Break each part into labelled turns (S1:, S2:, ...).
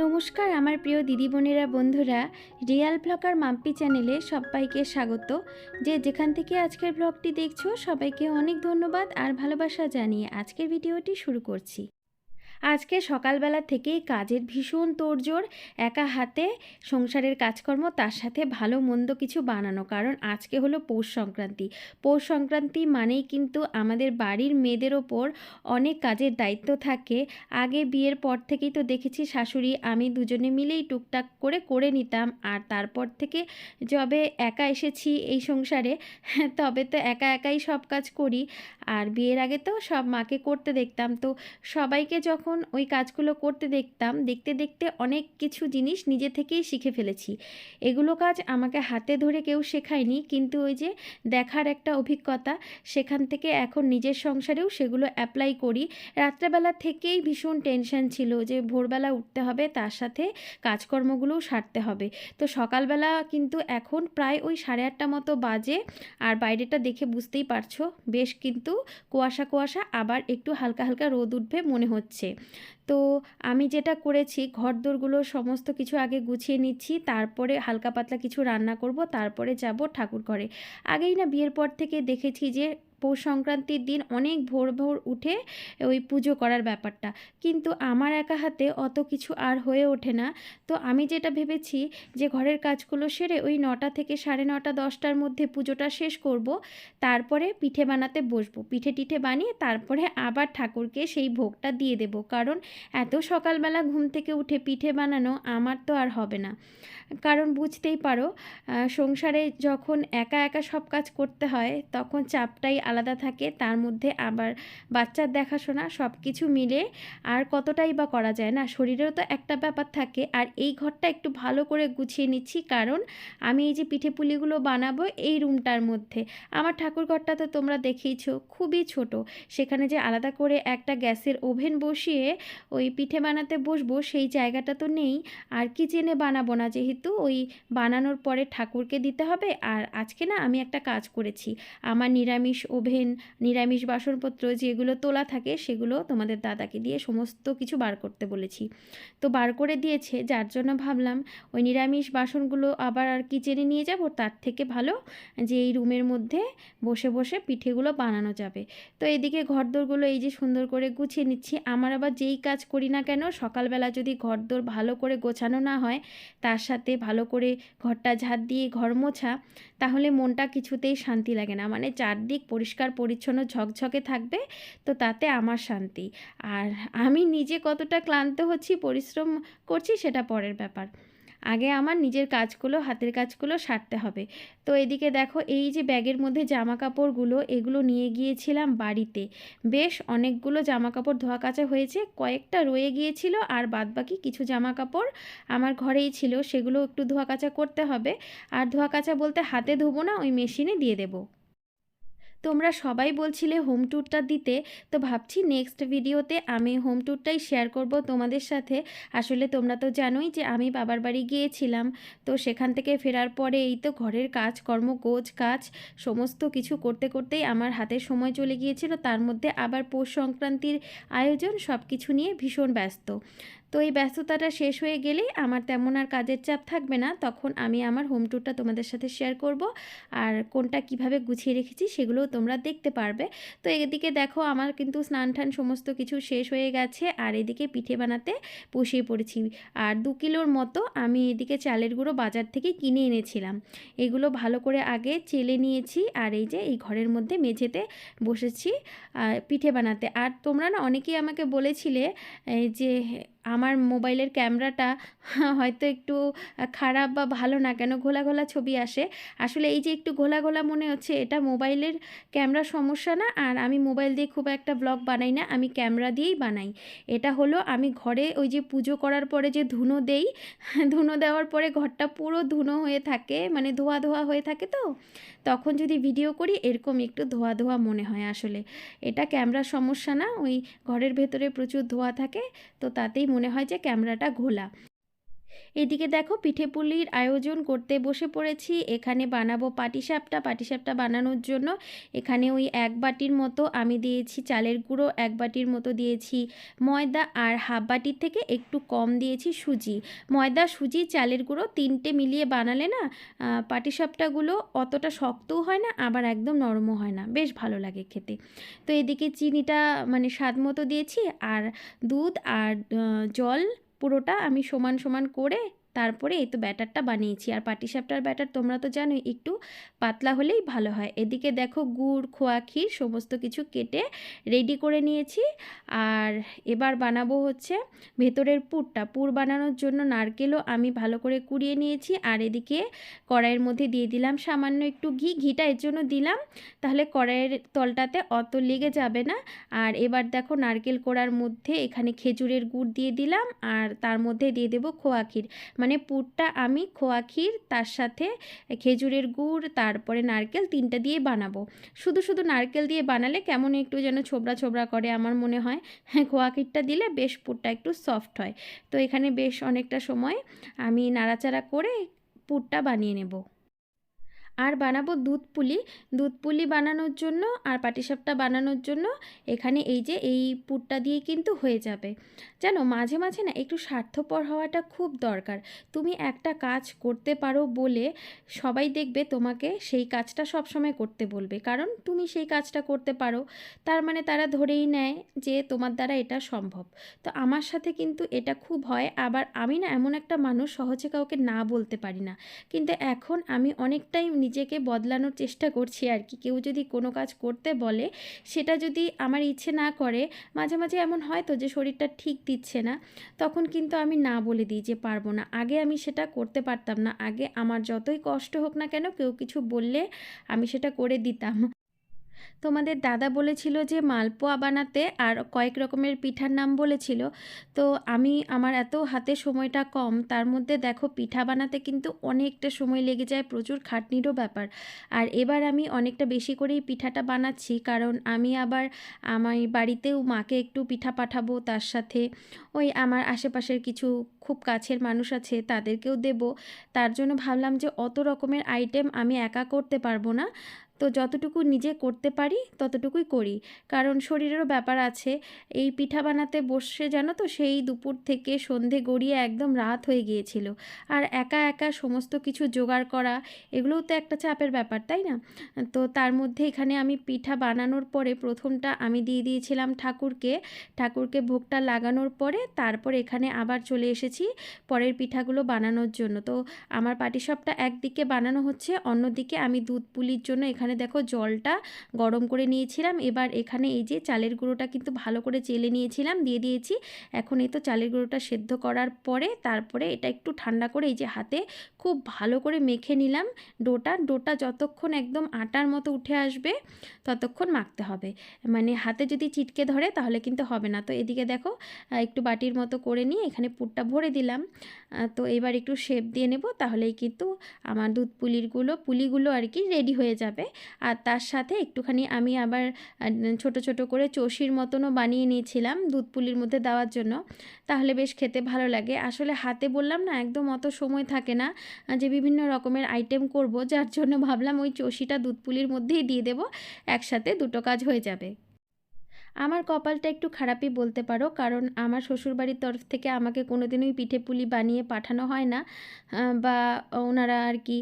S1: নমস্কার আমার প্রিয় দিদি বোনেরা বন্ধুরা, রিয়াল ব্লগার মাম্পি চ্যানেলে সবাইকে স্বাগত। যে যেখান থেকে আজকের ব্লগটি দেখছো সবাইকে অনেক ধন্যবাদ আর ভালোবাসা জানিয়ে আজকের ভিডিওটি শুরু করছি। আজকে সকালবেলা থেকেই কাজের ভীষণ তোড়জোড়, একা হাতে সংসারের কাজকর্ম, তার সাথে ভালো মন্দ কিছু বানানো। কারণ আজকে হলো পৌষ সংক্রান্তি। পৌষ সংক্রান্তি মানেই কিন্তু আমাদের বাড়ির মেয়েদের ওপর অনেক কাজের দায়িত্ব থাকে। আগে বিয়ের পর থেকেই তো দেখেছি শাশুড়ি আমি দুজনে মিলেই টুকটাক করে নিতাম, আর তারপর থেকে যবে একা এসেছি এই সংসারে তবে তো একাই সব কাজ করি। আর বিয়ের আগে তো সব মাকে করতে দেখতাম, তো সবাইকে যখন ওই কাজগুলো করতে দেখতাম, দেখতে দেখতে অনেক কিছু জিনিস নিজে থেকেই শিখে ফেলেছি। এগুলো কাজ আমাকে হাতে ধরে কেউ শেখায়নি, কিন্তু ওই যে দেখার একটা অভিজ্ঞতা, সেখান থেকে এখন নিজের সংসারেও সেগুলো অ্যাপ্লাই করি। রাত্রেবেলা থেকেই ভীষণ টেনশন ছিল যে ভোরবেলা উঠতে হবে, তার সাথে কাজকর্মগুলোও সারতে হবে। তো সকালবেলা কিন্তু এখন প্রায় ওই 8:30 মতো বাজে, আর বাইরেটা দেখে বুঝতেই পারছো বেশ কিন্তু কুয়াশা কুয়াশা, আবার একটু হালকা হালকা রোদ উঠবে মনে হচ্ছে। তো আমি যেটা করেছি, ঘরদোরগুলো সমস্ত কিছু আগে গুছিয়ে নিচ্ছি, তারপরে হালকা পাতলা কিছু রান্না করব, তারপরে যাব ঠাকুর ঘরে। আগেই না বিয়ের পর থেকে দেখেছি যে পৌষ সংক্রান্তির দিন অনেক ভোর ভোর উঠে ওই পুজো করার ব্যাপারটা, কিন্তু আমার একা হাতে অত কিছু আর হয়ে ওঠে না। তো আমি যেটা ভেবেছি যে ঘরের কাজগুলো সেরে ওই 9টা থেকে 9:30 10টার মধ্যে পুজোটা শেষ করব, তারপরে পিঠে বানাতে বসবো। পিঠে টিঠে বানিয়ে তারপরে আবার ঠাকুরকে সেই ভোগটা দিয়ে দেব, কারণ এত সকালবেলা ঘুম থেকে উঠে পিঠে বানানো আমার তো আর হবে না। কারণ বুঝতেই পারো, সংসারে যখন একা একা সব কাজ করতে হয় তখন চাপটাই আলাদা থাকে, তার মধ্যে আবার বাচ্চার দেখাশোনা, সব কিছু মিলে আর কতটাই বা করা যায় না, শরীরেও তো একটা ব্যাপার থাকে। আর এই ঘরটা একটু ভালো করে গুছিয়ে নিচ্ছি, কারণ আমি এই যে পিঠে পুলিগুলো বানাবো এই রুমটার মধ্যে। আমার ঠাকুর ঘরটা তো তোমরা দেখেইছো, খুবই ছোট। সেখানে যে আলাদা করে একটা গ্যাসের ওভেন বসিয়ে ওই পিঠে বানাতে বসবো সেই জায়গাটা তো নেই। আর কিচেনে বানাবো না, যেহেতু ওই বানানোর পরে ঠাকুরকে দিতে হবে। আর আজকে না আমি একটা কাজ করেছি, আমার নিরামিষ ওভেন, নিরামিষ বাসনপত্র যেগুলো তোলা থাকে সেগুলো তোমাদের দাদাকে দিয়ে সমস্ত কিছু বার করতে বলেছি। তো বার করে দিয়েছে, যার জন্য ভাবলাম ওই নিরামিষ বাসনগুলো আবার আর কিচেনে নিয়ে যাব, তার থেকে ভালো যে এই রুমের মধ্যে বসে বসে পিঠেগুলো বানানো যাবে। তো এদিকে ঘরদোরগুলো এই যে সুন্দর করে গুছিয়ে নিচ্ছি। আমার আবার যেই কাজ করি না কেন, সকালবেলা যদি ঘরদোর ভালো করে গোছানো না হয়, তার সাথে ভালো করে ঘরটা ঝাড় দিয়ে ঘর মোছা, তাহলে মনটা কিছুতেই শান্তি লাগে না। মানে চারদিক পরিষ্কার পরিচ্ছন্ন ঝকঝকে থাকবে, তো তাতে আমার শান্তি। আর আমি নিজে কতটা ক্লান্ত হচ্ছি, পরিশ্রম করছি, সেটা পরের ব্যাপার। আগে আমার নিজের কাজগুলো, হাতের কাজগুলো সারতে হবে। তো এদিকে দেখো এই যে ব্যাগের মধ্যে জামা কাপড়গুলো, এগুলো নিয়ে গিয়েছিলাম বাড়িতে। বেশ অনেকগুলো জামা কাপড় ধোয়া কাচা হয়েছে, কয়েকটা রয়ে গিয়েছিল, আর বাদবাকি কিছু জামা কাপড় আমার ঘরেই ছিল, সেগুলো একটু ধোয়া কাচা করতে হবে। আর ধোয়া কাচা বলতে হাতে ধোবো না, ওই মেশিনে দিয়ে দেবো। তোমরা সবাই বলছিলে হোম ট্যুরটা দিতে, তো ভাবছি নেক্সট ভিডিওতে আমি হোম ট্যুরটাই শেয়ার করব তোমাদের সাথে। আসলে তোমরা তো জানোই যে আমি বাবার বাড়ি গিয়েছিলাম, তো সেখান থেকে ফেরার পরে এই তো ঘরের কাজকর্ম, গোছ কাজ সমস্ত কিছু করতে করতেই আমার হাতে সময় চলে গিয়েছিল। তার মধ্যে আবার পৌষ সংক্রান্তির আয়োজন, সব কিছু নিয়ে ভীষণ ব্যস্ত। তো এই ব্যস্ততাটা শেষ হয়ে গেলেই আমার তেমন আর কাজের চাপ থাকবে না, তখন আমি আমার হোম ট্যুরটা তোমাদের সাথে শেয়ার করব, আর কোনটা কিভাবে গুছিয়ে রেখেছি সেগুলোও তোমরা দেখতে পারবে। তো এদিকে দেখো আমার কিন্তু স্নান টান সমস্ত কিছু শেষ হয়ে গেছে, আর এদিকে পিঠে বানাতে বসিয়ে পড়েছি। আর 2 কিলোর মতো আমি এদিকে চালের গুঁড়ো বাজার থেকে কিনে এনেছিলাম। এগুলো ভালো করে আগে চেলে নিয়েছি, আর এই যে এই ঘরের মধ্যে মেঝেতে বসেছি পিঠে বানাতে। আর তোমরা না অনেকেই আমাকে বলেছিলে যে আমার মোবাইলের ক্যামেরাটা হয়তো একটু খারাপ বা ভালো না, কেন ঘোলা ঘোলা ছবি আসে। আসলে এই যে একটু ঘোলা ঘোলা মনে হচ্ছে, এটা মোবাইলের ক্যামেরার সমস্যা না, আর আমি মোবাইল দিয়ে খুব একটা ব্লগ বানাই না, আমি ক্যামেরা দিয়েই বানাই। এটা হলো আমি ঘরে ওই যে পুজো করার পরে যে ধুনো দেই, ধুনো দেওয়ার পরে ঘরটা পুরো ধুনো হয়ে থাকে, মানে ধোয়া ধোয়া হয়ে থাকে, তো তখন যদি ভিডিও করি এরকম একটু ধোয়া ধোয়া মনে হয়। আসলে এটা ক্যামেরার সমস্যা না, ওই ঘরের ভেতরে প্রচুর ধোয়া থাকে, তো তাতেই মনে হয় যে ক্যামেরাটা ঘোলা। এদিকে দেখো পিঠে পুলির আয়োজন করতে বসে পড়েছি। এখানে বানাবো পাটিসাপটা। পাটিসাপটা বানানোর জন্য এখানে ওই 1 বাটির মতো আমি দিয়েছি চালের গুঁড়ো, 1 বাটির মতো দিয়েছি ময়দা, আর হাফ বাটির থেকে একটু কম দিয়েছি সুজি। ময়দা, সুজি, চালের গুঁড়ো 3টে মিলিয়ে বানালে না পাটিসাপটাগুলো অতটা শক্তও হয় না, আবার একদম নরমও হয় না, বেশ ভালো লাগে খেতে। তো এদিকে চিনিটা মানে স্বাদ মতো দিয়েছি, আর দুধ আর জল পুরোটা আমি সমান সমান করে তারপরে এই তো ব্যাটারটা বানিয়েছি। আর পাটিসাপটার ব্যাটার তোমরা তো জানোই একটু পাতলা হলেই ভালো হয়। এদিকে দেখো গুড়, খোয়া ক্ষীর সমস্ত কিছু কেটে রেডি করে নিয়েছি। আর এবার বানাবো হচ্ছে ভেতরের পুরটা। পুর বানানোর জন্য নারকেলও আমি ভালো করে কুড়িয়ে নিয়েছি। আর এদিকে কড়াইয়ের মধ্যে দিয়ে দিলাম সামান্য একটু ঘি। ঘিটা এর জন্য দিলাম তাহলে কড়াইয়ের তলটাতে অত লেগে যাবে না। আর এবার দেখো নারকেল কোড়ার মধ্যে এখানে খেজুরের গুড় দিয়ে দিলাম, আর তার মধ্যে দিয়ে দেবো খোয়া ক্ষীর। মানে পুরটা আমি খোয়া ক্ষীর তার সাথে খেজুরের গুড় তারপরে নারকেল 3টা দিয়ে বানাবো। শুধু শুধু নারকেল দিয়ে বানালে কেমন একটু যেন ছোবড়া ছোবড়া করে আমার মনে হয়। হ্যাঁ, খোয়া ক্ষীরটা দিলে বেশ পুরটা একটু সফট হয়। তো এখানে বেশ অনেকটা সময় আমি নাড়াচাড়া করে পুরটা বানিয়ে নেব। আর বানাবো দুধ পুলি। দুধ পুলি বানানোর জন্য আর পাটিসাপটা বানানোর জন্য এখানে এই যে এই পুরটা দিয়ে কিন্তু হয়ে যাবে। জানো মাঝে মাঝে না একটু স্বার্থপর হওয়াটা খুব দরকার। তুমি একটা কাজ করতে পারো বলে সবাই দেখবে তোমাকে সেই কাজটা সবসময় করতে বলবে, কারণ তুমি সেই কাজটা করতে পারো, তার মানে তারা ধরেই নেয় যে তোমার দ্বারা এটা সম্ভব। তো আমার সাথে কিন্তু এটা খুব হয়। আবার আমি না এমন একটা মানুষ সহজে কাউকে না বলতে পারি না, কিন্তু এখন আমি অনেকটাই নিজেকে বদলানোর চেষ্টা করছি আর কি। কেউ যদি কোনো কাজ করতে বলে সেটা যদি আমার ইচ্ছে না করে, মাঝে মাঝে এমন হয় তো যে শরীরটা ঠিক দিচ্ছে না, তখন কিন্তু আমি না বলে দিই যে পারবো না। আগে আমি সেটা করতে পারতাম না, আগে আমার যতই কষ্ট হোক না কেন কেউ কিছু বললে আমি সেটা করে দিতাম। তোমাদের দাদা বলেছিল যে মালপোয়া বানাতে, আর কয়েক রকমের পিঠার নাম বলেছিল। তো আমি আমার এত হাতে সময়টা কম, তার মধ্যে দেখো পিঠা বানাতে কিন্তু অনেকটা সময় লেগে যায়, প্রচুর খাটনিরও ব্যাপার। আর এবার আমি অনেকটা বেশি করেই পিঠাটা বানাচ্ছি, কারণ আমি আবার আমার বাড়িতেও মাকে একটু পিঠা পাঠাবো, তার সাথে ওই আমার আশেপাশের কিছু খুব কাছের মানুষ আছে তাদেরকেও দেব। তার জন্য ভাবলাম যে অত রকমের আইটেম আমি একা করতে পারবো না, তো যতটুকু নিজে করতে পারি ততটুকুই করি, কারণ শরীরেরও ব্যাপার আছে। এই পিঠা বানাতে বসে জানো তো সেই দুপুর থেকে সন্ধে গড়িয়ে একদম রাত হয়ে গিয়েছিল। আর একা একা সমস্ত কিছু জোগাড় করা, এগুলোও তো একটা চাপের ব্যাপার, তাই না? তো তার মধ্যে এখানে আমি পিঠা বানানোর পরে প্রথমটা আমি দিয়ে দিয়েছিলাম ঠাকুরকে। ঠাকুরকে ভোগটা লাগানোর পরে তারপর এখানে আবার চলে এসেছি পরের পিঠাগুলো বানানোর জন্য। তো আমার পাটিসাপটা একদিকে বানানো হচ্ছে, অন্যদিকে আমি দুধ পুলির জন্য এখানে দেখো জলটা গরম করে নিয়েছিলাম। এবার এখানে এই যে চালের গুঁড়োটা কিন্তু ভালো করে চেলে নিয়েছিলাম, দিয়ে দিয়েছি। এখন এই তো চালের গুঁড়োটা সেদ্ধ করার পরে তারপরে এটা একটু ঠান্ডা করে এই যে হাতে খুব ভালো করে মেখে নিলাম ডোটা যতক্ষণ একদম আটার মতো উঠে আসবে ততক্ষণ মাখতে হবে। মানে হাতে যদি চিটকে ধরে তাহলে কিন্তু হবে না। তো এদিকে দেখো একটু বাটির মতো করে নিয়ে এখানে পুরটা ভরে দিলাম। তো এবার একটু শেপ দিয়ে নেব, তাহলেই কিন্তু আমার দুধ পুলিগুলো আর কি রেডি হয়ে যাবে। আর তার সাথে একটুখানি আমি আবার ছোট ছোট করে চষির মতনও বানিয়ে নিয়েছিলাম দুধ পুলির মধ্যে দেওয়ার জন্য, তাহলে বেশ খেতে ভালো লাগে। আসলে হাতে বললাম না একদম অত সময় থাকে না যে বিভিন্ন রকমের আইটেম করব, যার জন্য ভাবলাম ওই চষিটা দুধ পুলির মধ্যেই দিয়ে দেবো, একসাথে দুটো কাজ হয়ে যাবে। আমার কপালটা একটু খারাপই বলতে পারো, কারণ আমার শ্বশুরবাড়ির তরফ থেকে আমাকে কোনোদিনই পিঠে পুলি বানিয়ে পাঠানো হয় না, বা ওনারা আর কি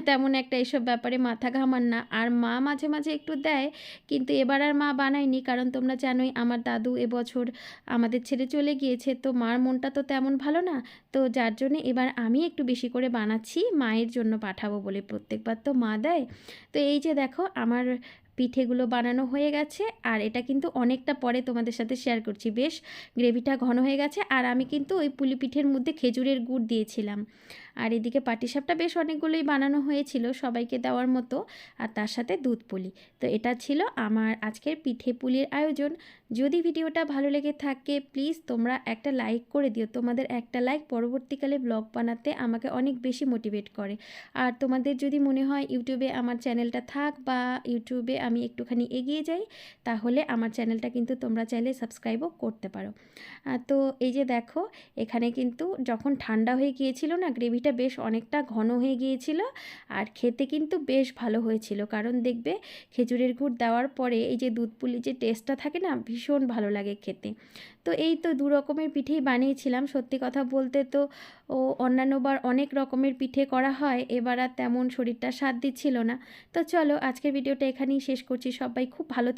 S1: তেমন একটা এসব ব্যাপারে মাথা ঘামান না। আর মা মাঝে মাঝে একটু দেয়, কিন্তু এবার আর মা বানায়নি, কারণ তোমরা জানোই আমার দাদু এবছর আমাদের ছেড়ে চলে গিয়েছে, তো মার মনটা তো তেমন ভালো না। তো যার জন্য এবার আমি একটু বেশি করে বানাচ্ছি মায়ের জন্য পাঠাবো বলে, প্রত্যেকবার তো মা দেয়। তো এই যে দেখো আমার পিঠেগুলো বানানো হয়ে গেছে, আর এটা কিন্তু অনেকটা পরে তোমাদের সাথে শেয়ার করছি। বেশ গ্রেভিটা ঘন হয়ে গেছে, আর আমি কিন্তু ওই পুলি পিঠের মধ্যে খেজুরের গুড় দিয়েছিলাম। আর এদিকে পাটিসাপটা বেশ অনেকগুলোই বানানো হয়েছিল সবাইকে দেওয়ার মতো, আর তার সাথে দুধ পুলি। তো এটা ছিল আমার আজকের পিঠে পুলির আয়োজন। যদি ভিডিওটা ভালো লেগে থাকে প্লিজ তোমরা একটা লাইক করে দিও। তোমাদের একটা লাইক পরবর্তীকালে ব্লগ বানাতে আমাকে অনেক বেশি মোটিভেট করে। আর তোমাদের যদি মনে হয় ইউটিউবে আমার চ্যানেলটা থাক বা ইউটিউবে আমি একটুখানি এগিয়ে যাই, তাহলে আমার চ্যানেলটা কিন্তু তোমরা চাইলে সাবস্ক্রাইবও করতে পারো। তো এই যে দেখো, এখানে কিন্তু যখন ঠান্ডা হয়ে গিয়েছিল না, গ্রেভিটা বেশ অনেকটা ঘন হয়ে গিয়েছিল আর খেতে কিন্তু বেশ ভালো হয়েছিল। কারণ দেখবে খেজুরের গুড় দেওয়ার পরে এই যে দুধ পুলির যে টেস্টটা থাকে না, ভীষণ ভালো লাগে খেতে। তো এই তো দু রকমের পিঠেই বানিয়েছিলাম। সত্যি কথা বলতে তো অন্যান্যবার অনেক রকমের পিঠে করা হয়, এবার আর তেমন শরীরটা সাথ দিচ্ছিল না। তো চলো আজকের ভিডিওটা এখানেই শেষ করছি। সবাই খুব ভালো থেকো।